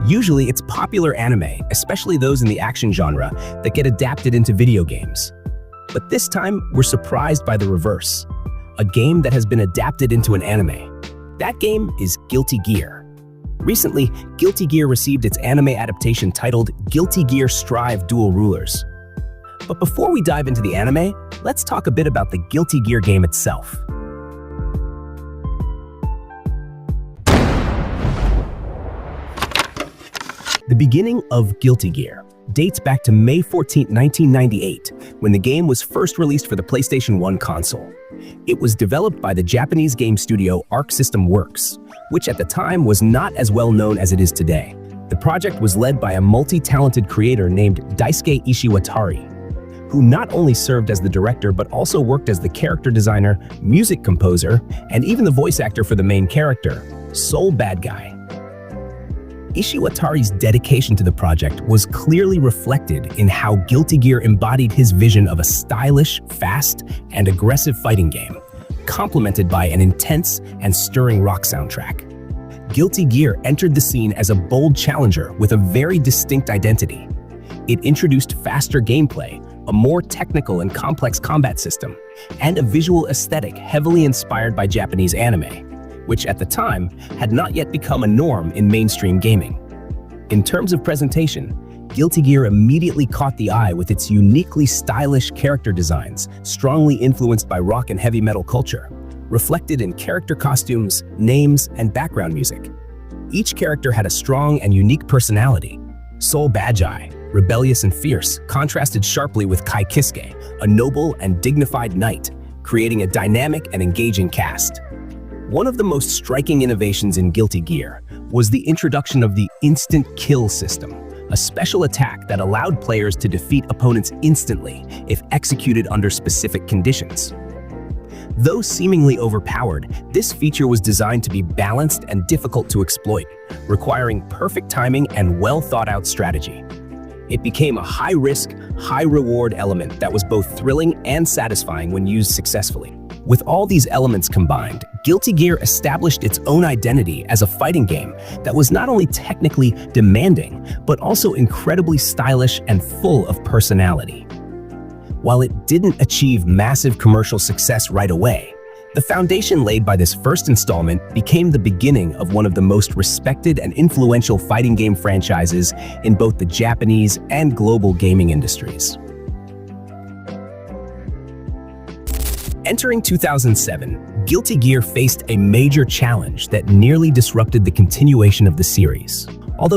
Usually, it's popular anime, especially those in the action genre, that get adapted into video games. But this time, we're surprised by the reverse. A game that has been adapted into an anime. That game is Guilty Gear. Recently, Guilty Gear received its anime adaptation titled Guilty Gear Strive Dual Rulers. But before we dive into the anime, let's talk a bit about the Guilty Gear game itself. The beginning of Guilty Gear dates back to May 14, 1998, when the game was first released for the PlayStation 1 console. It was developed by the Japanese game studio Arc System Works, which at the time was not as well known as it is today. The project was led by a multi-talented creator named Daisuke Ishiwatari, who not only served as the director but also worked as the character designer, music composer, and even the voice actor for the main character, Soul Bad Guy. Ishiwatari's dedication to the project was clearly reflected in how Guilty Gear embodied his vision of a stylish, fast, and aggressive fighting game, complemented by an intense and stirring rock soundtrack. Guilty Gear entered the scene as a bold challenger with a very distinct identity. It introduced faster gameplay, a more technical and complex combat system, and a visual aesthetic heavily inspired by Japanese anime, which at the time had not yet become a norm in mainstream gaming. In terms of presentation, Guilty Gear immediately caught the eye with its uniquely stylish character designs, strongly influenced by rock and heavy metal culture, reflected in character costumes, names, and background music. Each character had a strong and unique personality. Soul Bad Guy, rebellious and fierce, contrasted sharply with Kai Kisuke, a noble and dignified knight, creating a dynamic and engaging cast. One of the most striking innovations in Guilty Gear was the introduction of the instant kill system, a special attack that allowed players to defeat opponents instantly if executed under specific conditions. Though seemingly overpowered, this feature was designed to be balanced and difficult to exploit, requiring perfect timing and well-thought-out strategy. It became a high-risk, high-reward element that was both thrilling and satisfying when used successfully. With all these elements combined, Guilty Gear established its own identity as a fighting game that was not only technically demanding, but also incredibly stylish and full of personality. While it didn't achieve massive commercial success right away, the foundation laid by this first installment became the beginning of one of the most respected and influential fighting game franchises in both the Japanese and global gaming industries. Entering 2007, Guilty Gear faced a major challenge that nearly disrupted the continuation of the series.